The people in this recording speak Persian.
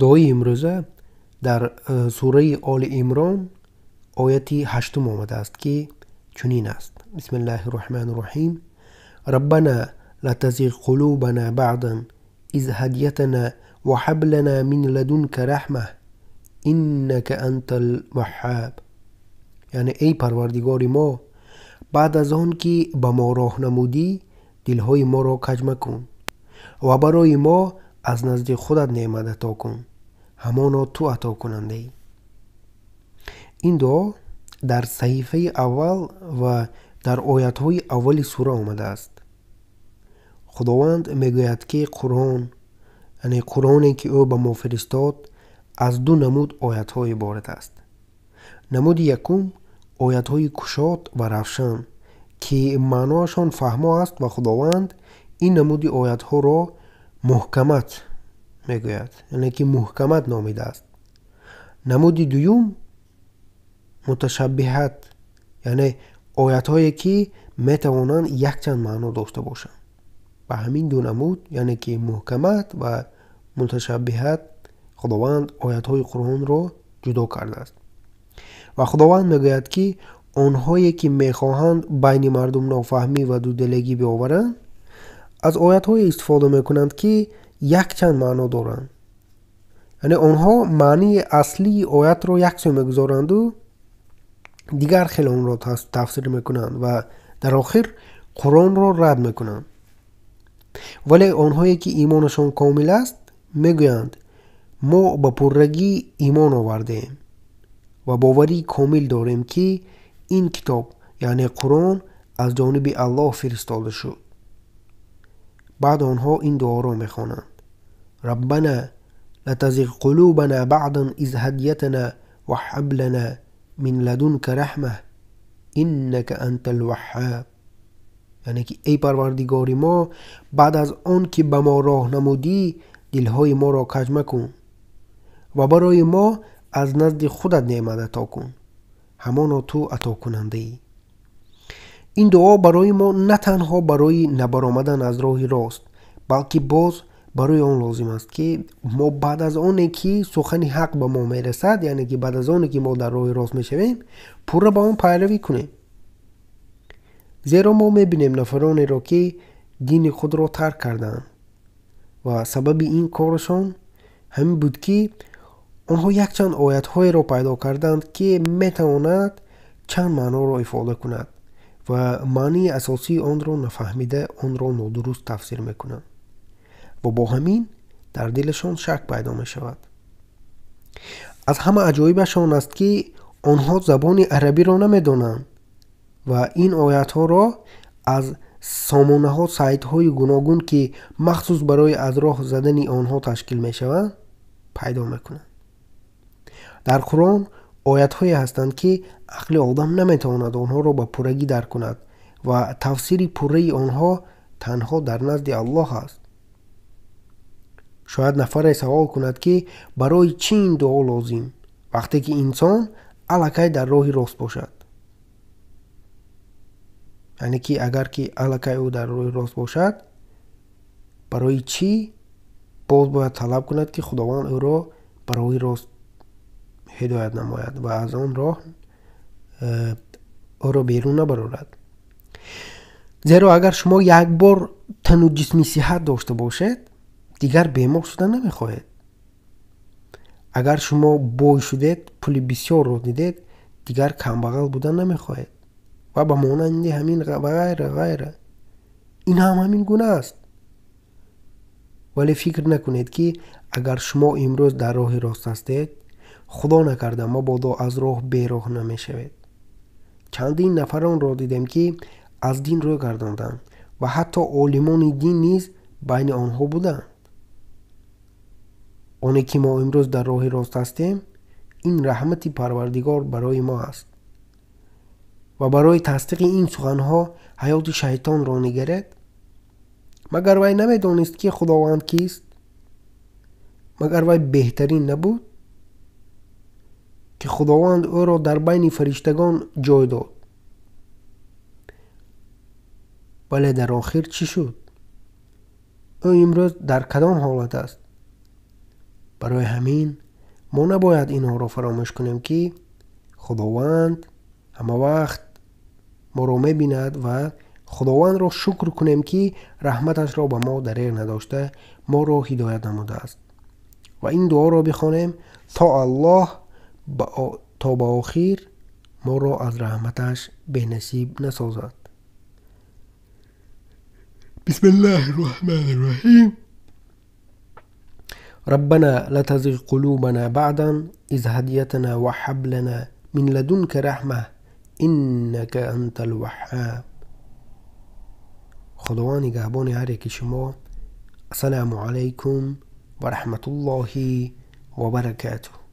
дуои имрӯза дар сураи Оли Имрон ояти 8 омадааст ки чунин аст: бисмиллаҳи роҳмани роҳим. ربنا لا تزغ قلوبنا بعد إذ هديتنا وهب لنا من لدنك رحمة إنك أنت الوهاب. یعنی ای پروردگار ما، بعد از آن که به ما راه نمودی، دلهای ما را کج مکن و برای ما از نزد خودت نعمت عطا کن، همانا تو عطا کننده ای. این دعا در صحیفه اول و در آیات های اولی سوره آمده است. خداوند میگوید که قرآن، یعنی قرآنی که او به ما فرستاد، از دو نمود آیات های عبارت است. نمود یکم آیات های کشاد و روشن که معناشان فهما است و خداوند این نمود آیات ها را محکمت میگوید، یعنی که محکمت نامیده است. نمود دوم متشابهت، یعنی آیات هایی که میتوانند یک چند معنا داشته باشند. به همین دو نمود، یعنی که محکمت و متشابهت، خداوند آیات های قرآن را جدا کرده است. و خداوند میگوید که آنهایی که میخواهند بین مردم نافهمی و دودلگی بیاورند، از آیات های استفاده میکنند که یک چند معنا دارند. یعنی آنها معنی اصلی آیات را یک سو میگذارند و دیگر خیلی آن را تفسیر میکنند و در آخر قرآن را رد میکنند. ولی آنهایی که ایمانشان کامل است میگویند ما به پررگی ایمان آوردیم و باوری کامل داریم که این کتاب یعنی قرآن از جانب الله فرستاده شد. بعد آنها این دعا را میخوانند: ربنا لا تزغ قلوبنا بعد إذ هديتنا وهب لنا من لدنك رحمة إنك أنت الوهاب. یعنی که ای پروردگار ما، بعد از آن که به ما راه نمودی، دلهای ما را کج مکن و برای ما از نزد خودت نعمت عطا کن، همانا تو عطا کننده ای. این دعا برای ما نه تنها برای نبرآمدن از راه راست، بلکه باز برای آن لازم است که ما بعد از آن که سخن حق به ما میرسد، یعنی که بعد از آن که ما در راه راست میشویم، پورا با آن پیروی کنیم. زیرا ما میبینیم نفرانی را که دین خود را ترک کردند و سبب این کارشان همین بود که آنها یک چند آیت های را پیدا کردند که میتواند چند معنا را افاده کند و معنی اساسی آن را نفهمیده آن را نادرست تفسیر میکنند و با همین در دلشان شک پیدا می شود. از همه عجایبشان است که آنها زبان عربی را نمیدانند و این آیات ها را از سامانه ها، سایت های گوناگون که مخصوص برای از راه زدن آنها تشکیل می شوند پیدا میکنند. در قرآن آیات هایی هستند که عقل آدم نمیتواند آنها را به پرگی درک کند و تفسیر پره آنها تنها در نزد الله است. شاید نفر سوال کند که برای چی این دعا لازم وقتی که انسان الکی در راه راست باشد؟ یعنی که اگر که الکی او در راه راست باشد، برای چی باز باید طلب کند که خداوند او را برای راست هدایت نماید و از آن راه او را بیرون نبرد؟ زیرا اگر شما یک بار تن و جسمی صحت داشته باشید، دیگر بیمار شدن نمیخواهید. اگر شما بوی شدید، پول بسیار را دیدید، دیگر کمبغل بودن نمیخواهید و به مانند همین و غیره. این هم همین گونه است. ولی فکر نکنید که اگر شما امروز در راه راست هستید، خدا نکرده مبادا از راه بیراه نمیشوید. چندین نفران را دیدم که از دین رو گرداندند و حتی عالمان دین نیز بین آنها بودند. آنی که ما امروز در راه راست هستیم، این رحمت پروردگار برای ما است و برای تصدیق این سخنها حیات شیطان را نگرید. مگر وی نمیدانست که خداوند کیست؟ مگر وی بهترین نبود که خداوند او را در بین فرشتگان جای داد؟ ولی در آخر چی شد؟ او امروز در کدام حالت است؟ برای همین ما نباید اینها را فراموش کنیم که خداوند همه وقت ما را می‌بیند و خداوند را شکر کنیم که رحمتش را به ما دریغ نداشته، ما را هدایت نموده است. و این دعا را بخوانیم تا الله تا به آخر ما را از رحمتش به نصیب نسازد. بسم الله الرحمن الرحیم. ربنا لا تزغ قلوبنا بعد إذ هديتنا وهب لنا من لدنك رحمة إنك أنت الوهاب. خداوند نگهبان هر یک شما. السلام علیکم و رحمت الله و برکاته.